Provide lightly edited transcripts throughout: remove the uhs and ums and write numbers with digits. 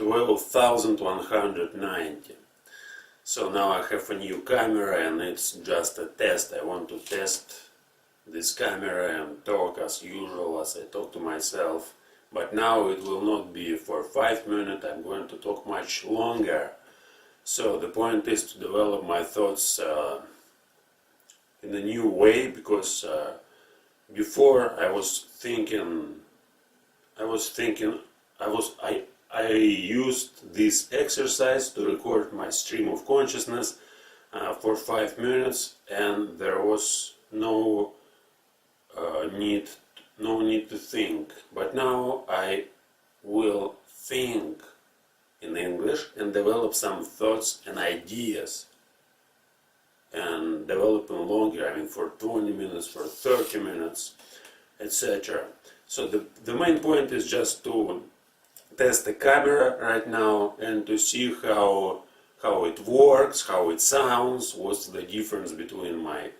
12,190. So now I have a new camera and it's just a test. I want to test this camera and talk as usual, as I talk to myself. But now it will not be for 5 minutes, I'm going to talk much longer. So the point is to develop my thoughts in a new way, because before I used this exercise to record my stream of consciousness for 5 minutes, and there was no need to think. But now I will think in English and develop some thoughts and ideas, and develop them longer, I mean for 20 minutes, for 30 minutes, etc. So the main point is just to test the camera right now and to see how it works, how it sounds, what's the difference between my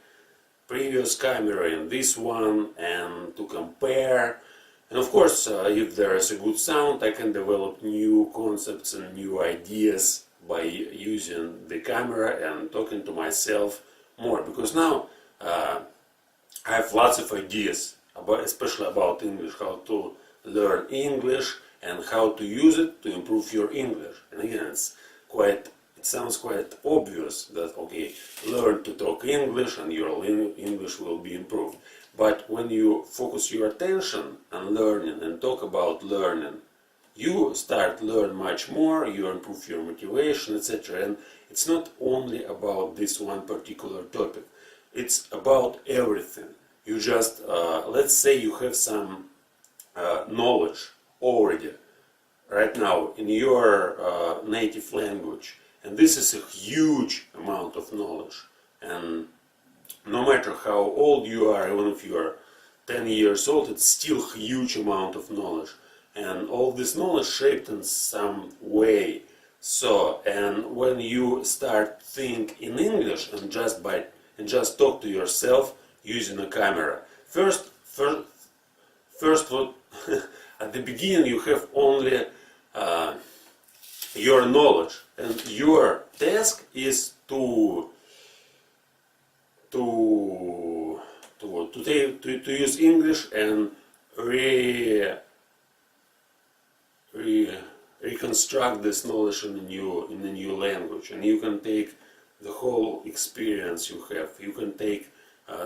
previous camera and this one, and to compare. And of course, if there is a good sound, I can develop new concepts and new ideas by using the camera and talking to myself more. Because now I have lots of ideas, especially about English, how to learn English and how to use it to improve your English. And again, it sounds quite obvious that, okay, learn to talk English and your English will be improved. But when you focus your attention on learning and talk about learning, you start learn much more, you improve your motivation, etc. And it's not only about this one particular topic, it's about everything. You just, let's say you have some knowledge already right now in your native language, and this is a huge amount of knowledge, and no matter how old you are, even if you are 10 years old, it's still a huge amount of knowledge, and all this knowledge shaped in some way. So, and when you start think in English and just talk to yourself using a camera, first what at the beginning you have only your knowledge, and your task is to use English and reconstruct this knowledge in a new language. And you can take the whole experience you have. You can take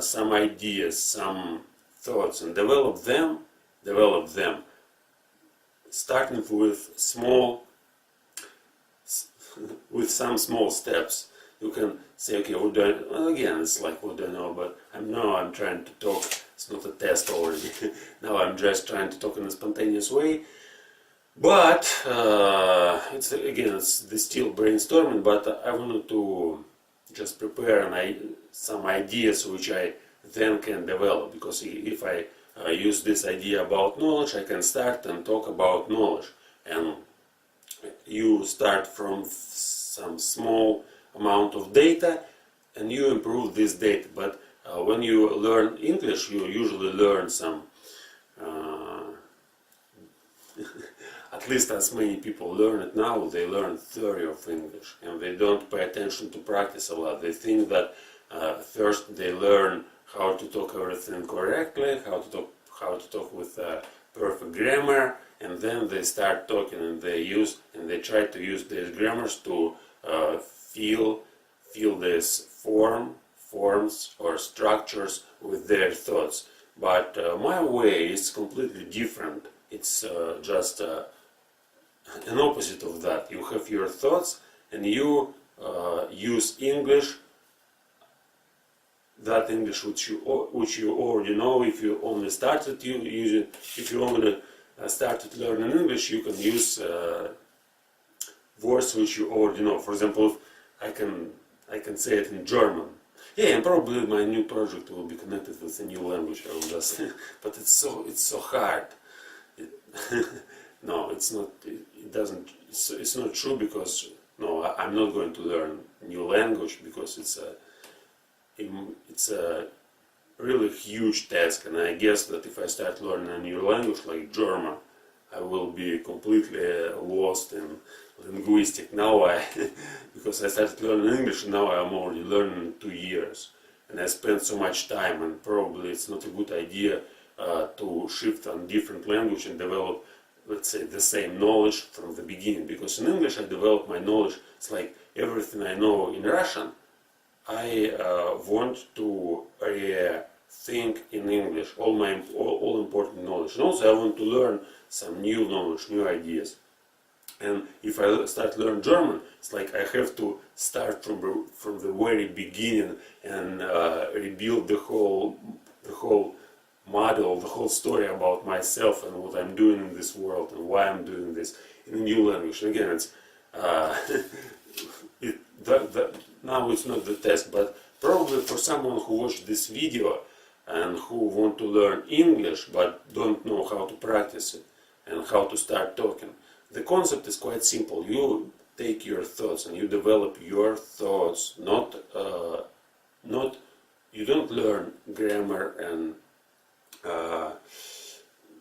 some ideas, some thoughts, and develop them, starting with some small steps. You can say, okay, again, it's like, what do I know? But I'm trying to talk. It's not a test already. Now I'm just trying to talk in a spontaneous way. But it's still brainstorming. But I wanted to just prepare some ideas which I then can develop. Because if I use this idea about knowledge, I can start and talk about knowledge. And you start from some small amount of data and you improve this data. But when you learn English, you usually learn some at least as many people learn it now, they learn theory of English and they don't pay attention to practice a lot. They think that first they learn how to talk everything correctly, how to talk with perfect grammar, and then they start talking and they try to use these grammars to fill this forms or structures with their thoughts. But my way is completely different. It's just an opposite of that. You have your thoughts and you use English, that English which you already know. If you only started started learning English, you can use words which you already know. For example, I can say it in German. Yeah, and probably my new project will be connected with a new language. I will just, but it's so hard. No, it's not. It doesn't. It's not true, because no, I'm not going to learn new language because it's a really huge task. And I guess that if I start learning a new language like German, I will be completely lost in linguistic. Now because I started learning English, now I'm already learning 2 years. And I spent so much time, and probably it's not a good idea to shift on different language and develop, let's say, the same knowledge from the beginning. Because in English I develop my knowledge, it's like everything I know in Russian, I want to think in English, all important knowledge. And also I want to learn some new knowledge, new ideas. And if I start to learn German, it's like I have to start from the very beginning and rebuild the whole model, the whole story about myself and what I'm doing in this world and why I'm doing this in a new language. And again, it's now it's not the test, but probably for someone who watched this video and who want to learn English but don't know how to practice it and how to start talking. The concept is quite simple. You take your thoughts and you develop your thoughts. You don't learn grammar and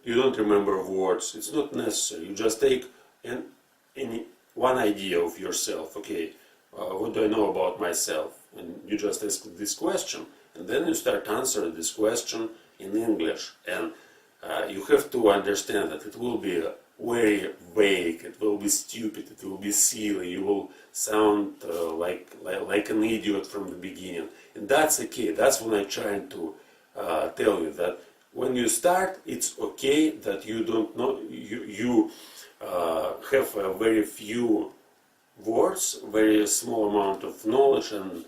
you don't remember words. It's not necessary. You just take one idea of yourself. Okay, what do I know about myself? And you just ask this question, and then you start answering this question in English. And you have to understand that it will be very vague, it will be stupid, it will be silly, you will sound like an idiot from the beginning. And that's okay. That's what I'm trying to tell you, that when you start, it's okay that you don't know, you have a very few words, very small amount of knowledge, and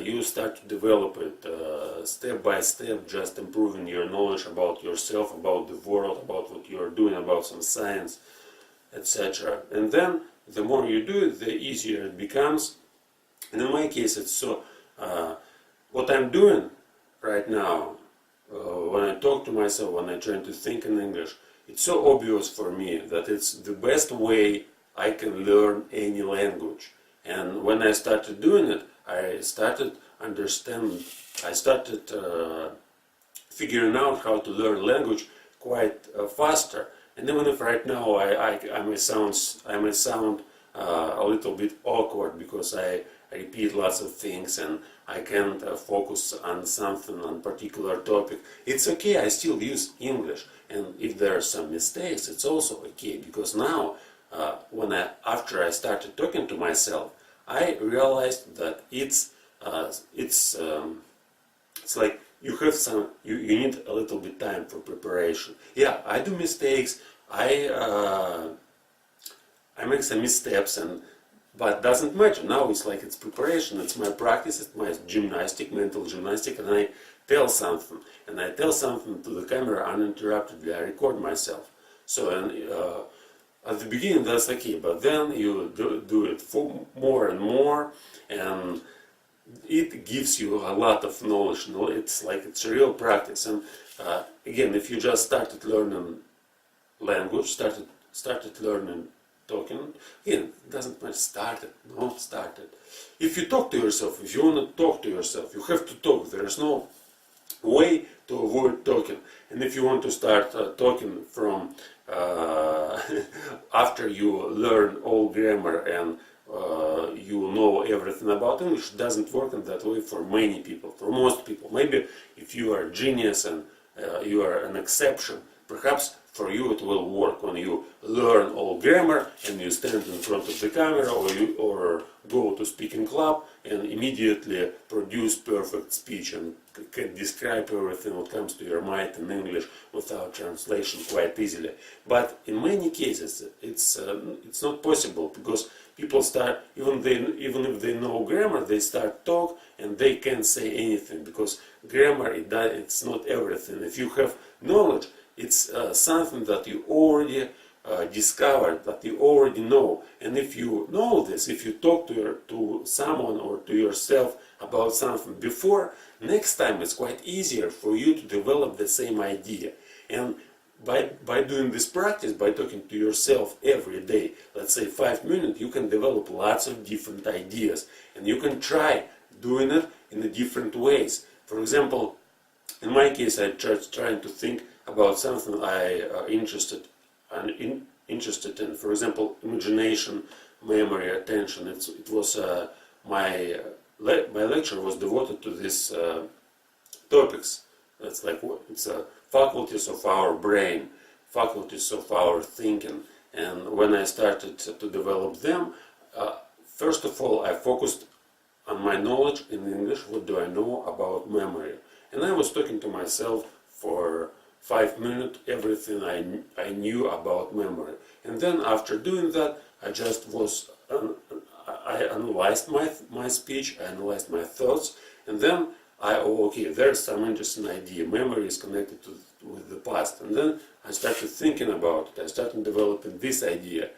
you start to develop it step by step, just improving your knowledge about yourself, about the world, about what you're doing, about some science, etc. And then the more you do it, the easier it becomes. And in my case, it's so what I'm doing right now, when I talk to myself, when I try to think in English, it's so obvious for me that it's the best way I can learn any language. And when I started doing it, I started understanding, I started figuring out how to learn language quite faster. And even if right now I may sound a little bit awkward because I repeat lots of things and I can't focus on something, on particular topic, it's okay, I still use English. And if there are some mistakes, it's also okay, because now after I started talking to myself, I realized that it's like you need a little bit time for preparation. Yeah, I do mistakes. I make some missteps, but doesn't matter. Now it's like it's preparation. It's my practice. It's my gymnastic, mental gymnastic, and I tell something, to the camera uninterruptedly. I record myself. So at the beginning that's okay, but then you do it for more and more, and it gives you a lot of knowledge. It's like it's a real practice. And again, if you just started learning language, started learning talking, again, it doesn't matter, started. If you talk to yourself, if you want to talk to yourself, you have to talk. There is no way to avoid talking. And if you want to start talking from after you learn all grammar and you know everything about English, it doesn't work in that way for many people, for most people. Maybe if you are a genius and you are an exception, perhaps for you it will work when you learn all grammar and you stand in front of the camera, or go to speaking club and immediately produce perfect speech and can describe everything what comes to your mind in English without translation quite easily. But in many cases it's not possible, because people start, even if they know grammar, they start talk and they can't say anything, because grammar it's not everything. If you have knowledge, it's something that you already discovered, that you already know. And if you know this, if you talk to someone or to yourself about something before, next time it's quite easier for you to develop the same idea. And by doing this practice, by talking to yourself every day, let's say 5 minutes, you can develop lots of different ideas, and you can try doing it in a different ways. For example, in my case, I tried trying to think about something I interested interested in. For example, imagination, memory, attention. It was my lecture was devoted to these topics. That's like it's faculties of our brain, faculties of our thinking. And when I started to develop them, first of all, I focused on my knowledge in English. What do I know about memory? And I was talking to myself for 5 minutes, everything I knew about memory. And then after doing that, I just was, I analyzed my speech, I analyzed my thoughts, and then okay, there's some interesting idea. Memory is connected with the past. And then I started thinking about it. I started developing this idea.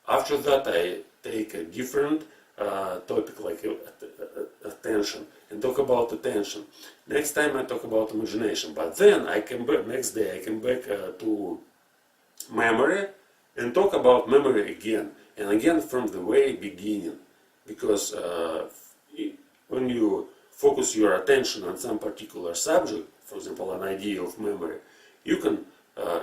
After that, I take a different topic like attention and talk about attention. Next time I talk about imagination. But then I come back, next day I come back to memory and talk about memory again. And again from the very beginning. Because when you focus your attention on some particular subject, for example, an idea of memory, you can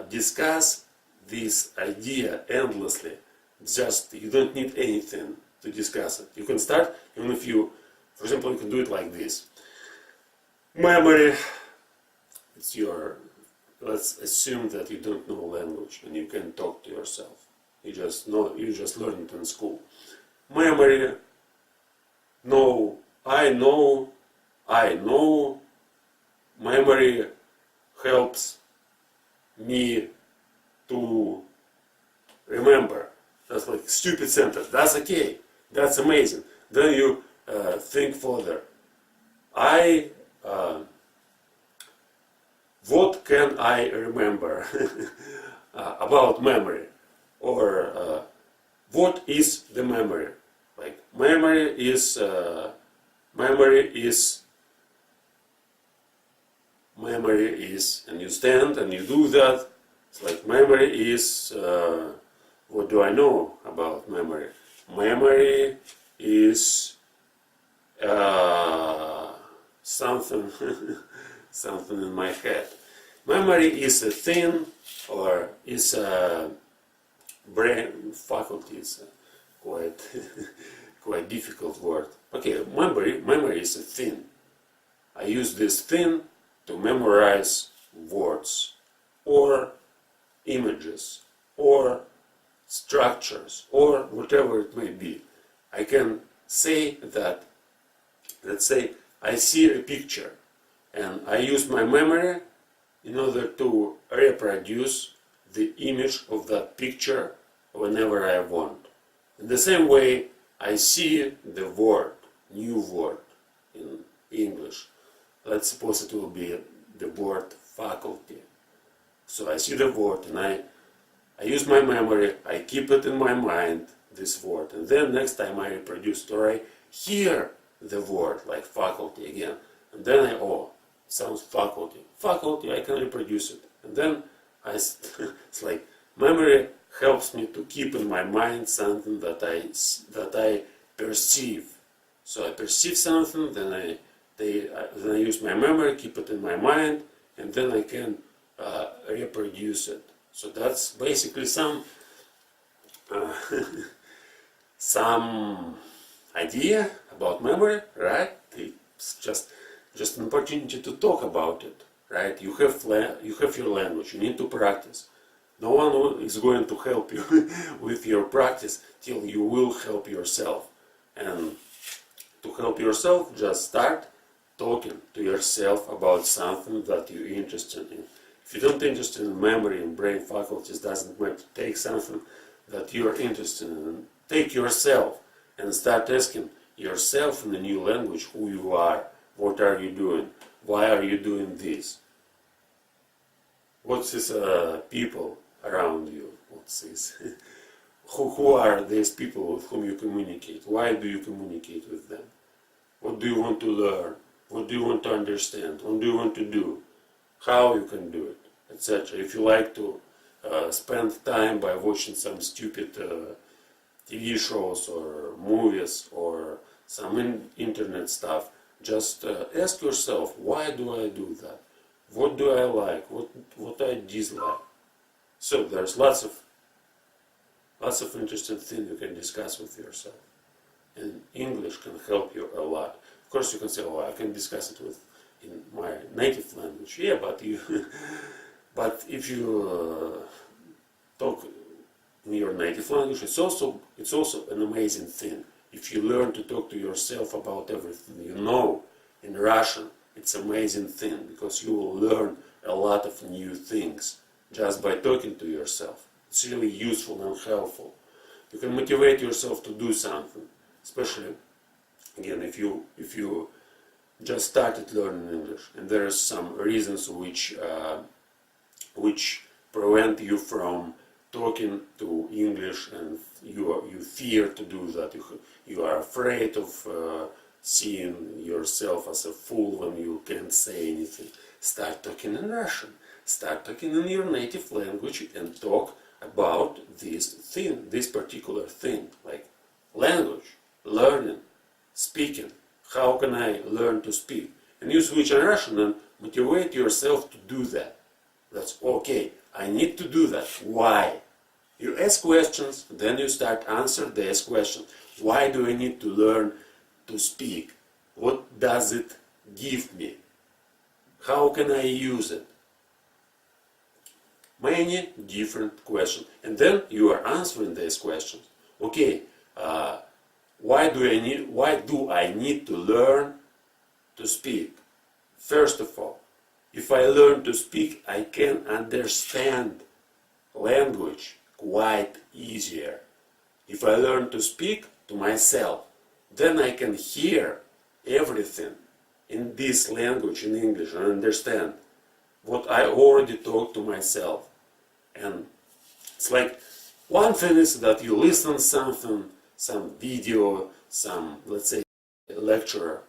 discuss this idea endlessly. Just, you don't need anything to discuss it. You can start, even if you, for example, you can do it like this. Memory, it's your, let's assume that you don't know language and you can talk to yourself. You just learn it in school. Memory, no, I know, memory helps me to remember. That's like a stupid sentence. That's okay. That's amazing. Then you think further. What can I remember about memory? Or what is the memory? Like memory is, and you stand and you do that. It's like memory is. What do I know about memory? Memory is something, something in my head. Memory is a thing, or is a brain faculty. It's quite quite difficult word. Okay, memory is a thing. I use this thing to memorize words, or images, or structures, or whatever it may be. I can say that, let's say, I see a picture, and I use my memory in order to reproduce the image of that picture whenever I want. In the same way, I see the word, new word in English. Let's suppose it will be the word faculty. So I see the word and I use my memory, I keep it in my mind, this word, and then next time I reproduce it, or I hear the word, like faculty again, and then it sounds faculty. Faculty, I can reproduce it. And then it's like memory helps me to keep in my mind something that I perceive. So I perceive something, then I use my memory, keep it in my mind, and then I can reproduce it. So that's basically some idea about memory, right? It's just an opportunity to talk about it, right? You have your language. You need to practice. No one is going to help you with your practice till you will help yourself. And to help yourself, just start talking to yourself about something that you're interested in. If you don't interested in memory and brain faculties, doesn't matter. Take something that you're interested in. Take yourself and start asking yourself in a new language who you are, what are you doing, why are you doing this, what's this people around you, what's this, who are these people with whom you communicate, why do you communicate with them, what do you want to learn, what do you want to understand, what do you want to do, how you can do it, etc. If you like to spend time by watching some stupid TV shows or movies or some internet stuff, just ask yourself, why do I do that? What do I like? What I dislike? So there's lots of interesting things you can discuss with yourself, and English can help you a lot. Of course, you can say, "Oh, I can discuss it in my native language." Yeah, but but if you talk in your native language, it's also an amazing thing. If you learn to talk to yourself about everything you know in Russian, it's an amazing thing, because you will learn a lot of new things just by talking to yourself. It's really useful and helpful. You can motivate yourself to do something, especially again if you just started learning English and there are some reasons which prevent you from talking to English, and you fear to do that. You are afraid of seeing yourself as a fool when you can't say anything. Start talking in Russian. Start talking in your native language and talk about this particular thing, like language, learning, speaking. How can I learn to speak? And you switch on Russian and motivate yourself to do that. That's okay. I need to do that. Why? You ask questions, then you start answer these questions. Why do I need to learn to speak? What does it give me? How can I use it? Many different questions. And then you are answering these questions. Okay, why do I need to learn to speak? First of all, if I learn to speak, I can understand language quite easier. If I learn to speak to myself, then I can hear everything in this language, in English, and understand what I already talked to myself. And it's like, one thing is that you listen something, some video, some, let's say, lecture.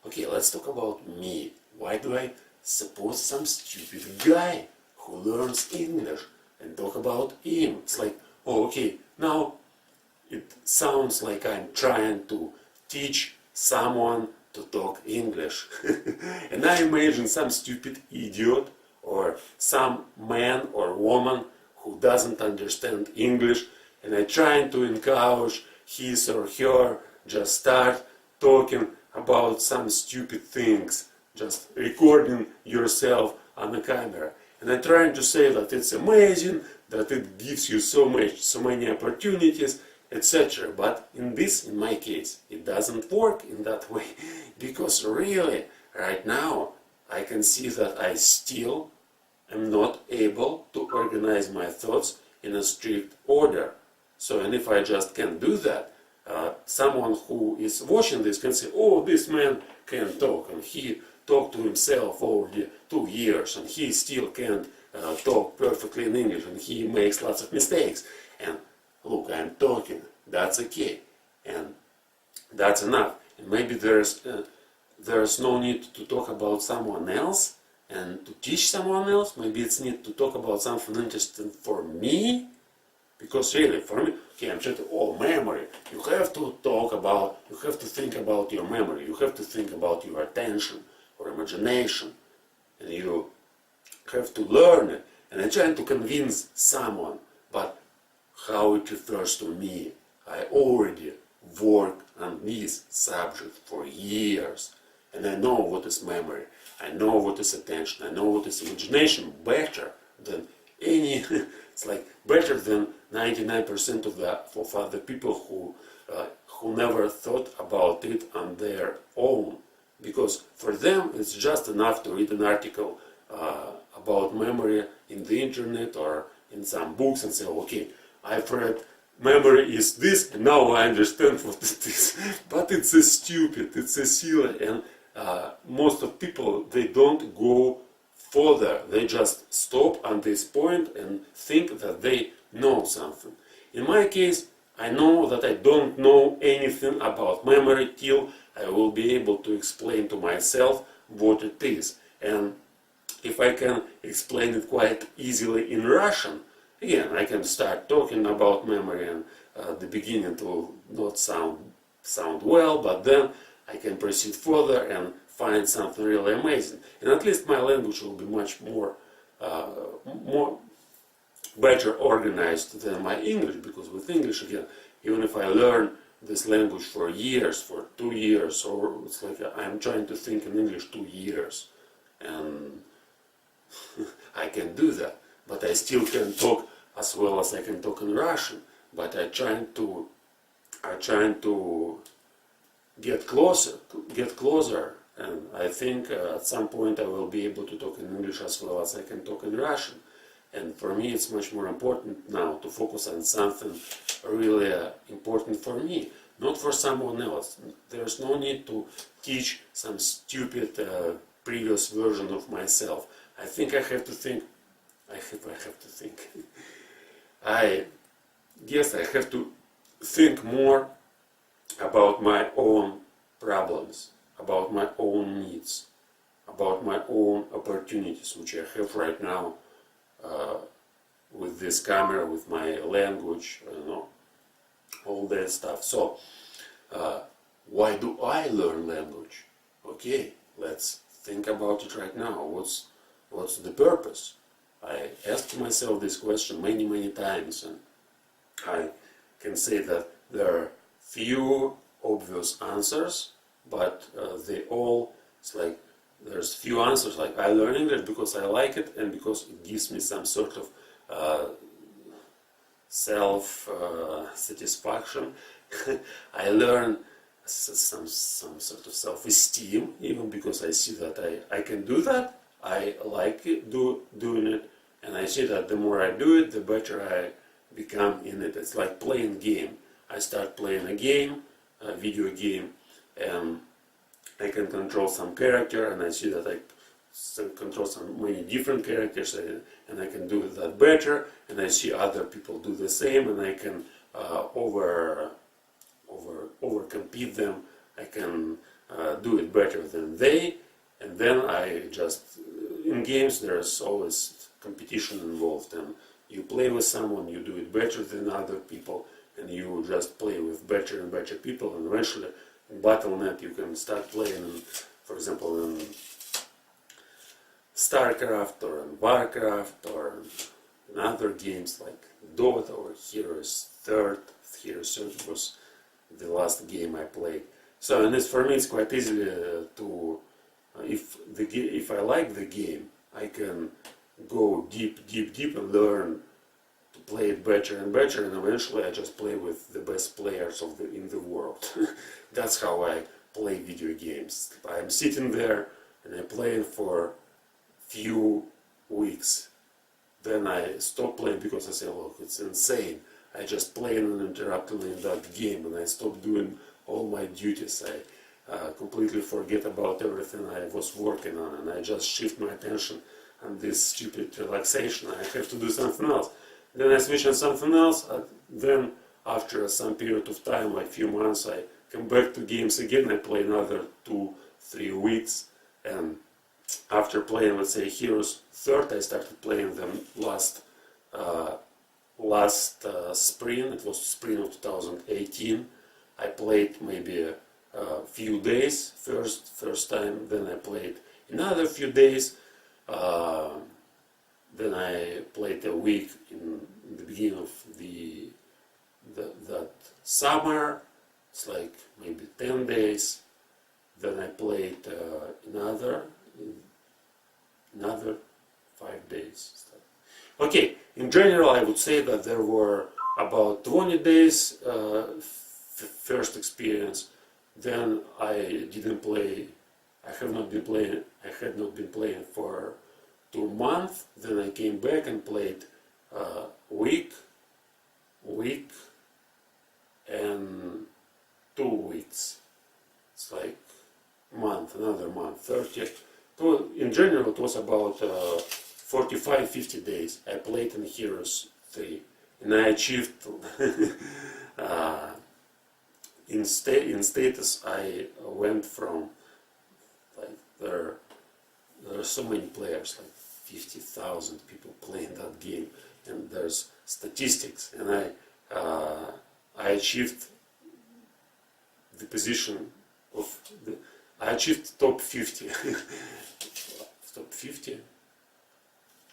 Okay, let's talk about me. Why do I suppose some stupid guy who learns English and talk about him? It's like, oh, okay, now it sounds like I'm trying to teach someone to talk English. And I imagine some stupid idiot or some man or woman who doesn't understand English, and I'm trying to encourage his or her just start talking about some stupid things, just recording yourself on the camera. And I'm trying to say that it's amazing, that it gives you so many opportunities, etc. But in my case, it doesn't work in that way, because really, right now, I can see that I still am not able to organize my thoughts in a strict order. So, and if I just can't do that, someone who is watching this can say, oh, this man can talk, and he talked to himself already 2 years, and he still can't talk perfectly in English, and he makes lots of mistakes. And look, I'm talking, that's okay, and that's enough. And maybe there's no need to talk about someone else and to teach someone else. Maybe it's need to talk about something interesting for me, because really, for me, okay, I'm trying to, memory. You have to think about your memory. You have to think about your attention or imagination, and you have to learn it. And I'm trying to convince someone, but how it refers to me. I already worked on this subject for years, and I know what is memory. I know what is attention. I know what is imagination better than any. It's like better than 99% of other people who never thought about it on their own, because for them it's just enough to read an article about memory in the internet or in some books and say, okay, I've read memory is this, and now I understand what it is. But it's a stupid, it's a silly, and most of people, they don't go further. They just stop on this point and think that they know something. In my case, I know that I don't know anything about memory till I will be able to explain to myself what it is. And if I can explain it quite easily in Russian, again, I can start talking about memory, and the beginning it will not sound well, but then I can proceed further and find something really amazing. And at least my language will be much more better organized than my English, because with English, again, even if I learn this language for years, for 2 years, or it's like I'm trying to think in English 2 years, and I can do that, but I still can talk as well as I can talk in Russian. But I'm trying to get closer, and I think at some point I will be able to talk in English as well as I can talk in Russian. And for me, it's much more important now to focus on something really important for me, not for someone else. There's no need to teach some stupid previous version of myself. I think I have to think. I have to think. I guess I have to think more about my own problems, about my own needs, about my own opportunities, which I have right now with this camera, with my language, all that stuff. So, why do I learn language? Okay, let's think about it right now. What's the purpose? I asked myself this question many times, and I can say that there are few obvious answers, but it's like there's few answers. Like, I learn English because I like it and because it gives me some sort of self satisfaction. I learn some sort of self-esteem, even because I see that I can do that. I like it, doing it, and I see that the more I do it, the better I become in it. It's like playing game. I start playing a game, a video game, and I can control some character, and I see that I control some many different characters, and I can do that better, and I see other people do the same, and I can over compete them. I can do it better than they, and then in games there's always competition involved, and you play with someone, you do it better than other people, and you just play with better and better people, and eventually in Battle.net you can start playing, for example, in StarCraft or in Warcraft or in other games like Dota or Heroes 3rd. Heroes 3rd was the last game I played. So, and for me it's quite easy to, if I like the game, I can go deep and learn to play it better and better, and eventually I just play with the best players in the world. That's how I play video games. I'm sitting there and I play it for few weeks. Then I stop playing because I say, look, it's insane. I just play uninterruptedly in that game, and I stop doing all my duties. I completely forget about everything I was working on, and I just shift my attention on this stupid relaxation. I have to do something else. Then I switch on something else. Then after some period of time, like few months, I come back to games again. I play another 2-3 weeks, and after playing, let's say, Heroes 3rd, I started playing them last spring. It was spring of 2018. I played maybe a few days first time. Then I played another few days. Then I played a week in the beginning of that summer. It's like maybe 10 days. Then I played another 5 days. Okay, in general I would say that there were about 20 days first experience. Then I didn't play. I had not been playing for 2 months. Then I came back and played week and 2 weeks. It's like another month, 30. So in general, it was about 45-50 days. I played in Heroes 3, and I achieved in status. I went from, like, there are so many players, like 50,000 people playing that game, and there's statistics, and I achieved the position of I achieved top 50. Top 50.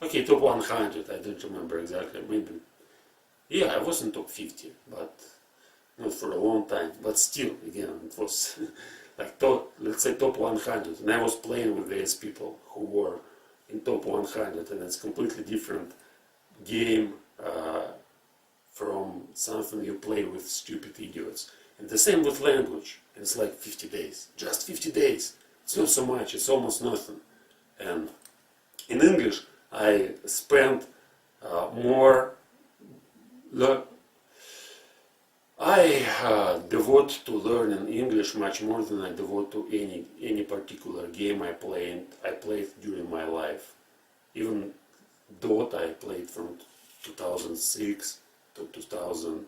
Okay, top 100, I don't remember exactly, maybe, yeah, I was in top 50, but not for a long time, but still, again, it was like top, let's say top 100, and I was playing with these people who were in top 100, and it's completely different game from something you play with stupid idiots. And the same with language, it's like 50 days, just 50 days, it's not so much, it's almost nothing. And in English, I spent more, I devote to learning English much more than I devote to any particular game I played during my life. Even Dota I played from 2006 to 2000.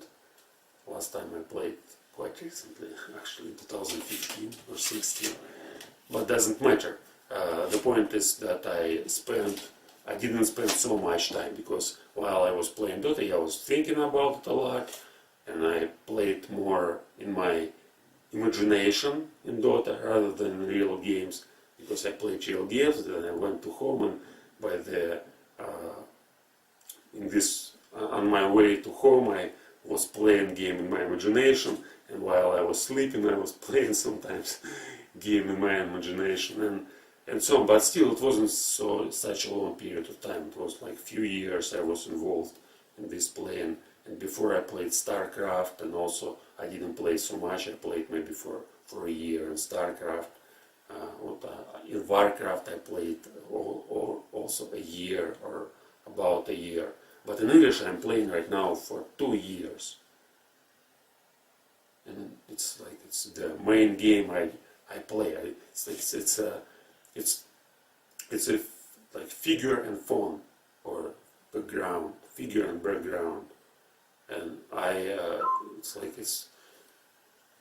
Last time I played quite recently, actually 2015 or 16. But doesn't matter. The point is that I didn't spend so much time, because while I was playing Dota, I was thinking about it a lot, and I played more in my imagination in Dota rather than real games, because I played real games. Then I went to home, and by the on my way to home, I was playing game in my imagination, and while I was sleeping, I was playing sometimes game in my imagination, and so on. But still, it wasn't such a long period of time. It was like few years I was involved in this playing. And before I played StarCraft, and also I didn't play so much. I played maybe for a year in StarCraft. In Warcraft I played also a year, or about a year. But in English I'm playing right now for 2 years. And it's like it's the main game I play. It's a like figure and phone, or background, figure and background. And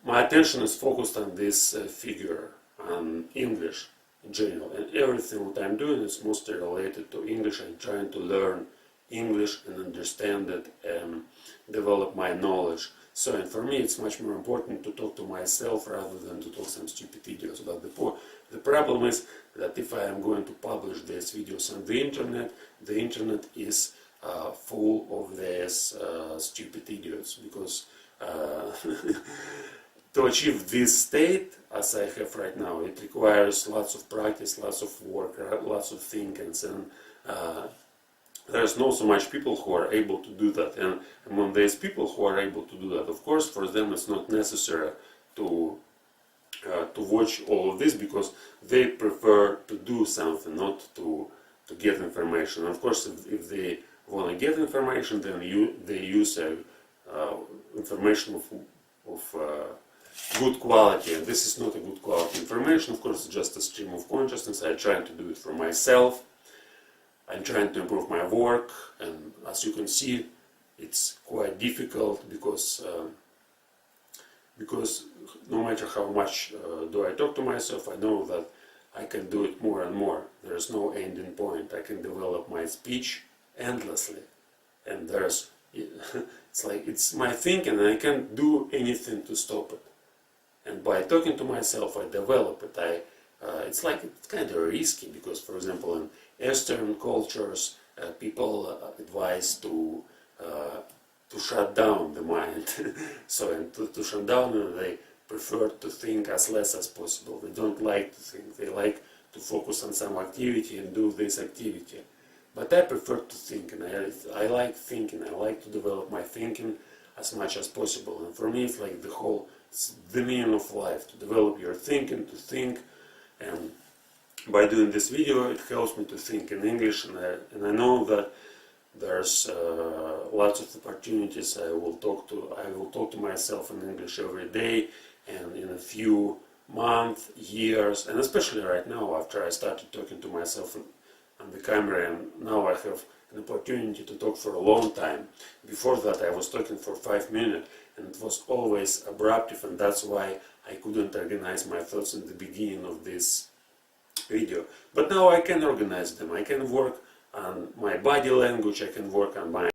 my attention is focused on this figure, on English in general, and everything what I'm doing is mostly related to English. I'm trying to learn English and understand it and develop my knowledge. So, and for me it's much more important to talk to myself rather than to talk some stupid idiots. But the problem is that if I am going to publish these videos on the internet is full of these stupid idiots, because to achieve this state as I have right now, it requires lots of practice, lots of work, lots of thinking, and there's not so much people who are able to do that. And among these people who are able to do that, of course, for them it's not necessary to watch all of this, because they prefer to do something, not to get information. Of course, if they want to get information, then they use information of good quality, and this is not a good quality information. Of course, it's just a stream of consciousness. I'm trying to do it for myself. I'm trying to improve my work, and as you can see, it's quite difficult, because no matter how much do I talk to myself, I know that I can do it more and more. There's no ending point. I can develop my speech endlessly, and it's my thinking, and I can't do anything to stop it. And by talking to myself, I develop it. It's kind of risky, because, for example, in Eastern cultures, people advise to shut down the mind. So, and to shut down, they prefer to think as less as possible. They don't like to think. They like to focus on some activity and do this activity. But I prefer to think, and I like thinking. I like to develop my thinking as much as possible. And for me, it's like it's the meaning of life, to develop your thinking, to think. And by doing this video, it helps me to think in English, and I know that there's lots of opportunities. I will talk to myself in English every day, and in a few months, years, and especially right now, after I started talking to myself on the camera, and now I have an opportunity to talk for a long time. Before that, I was talking for 5 minutes, and it was always abruptive, and that's why I couldn't organize my thoughts in the beginning of this video. But now I can organize them. I can work on my body language, I can work on my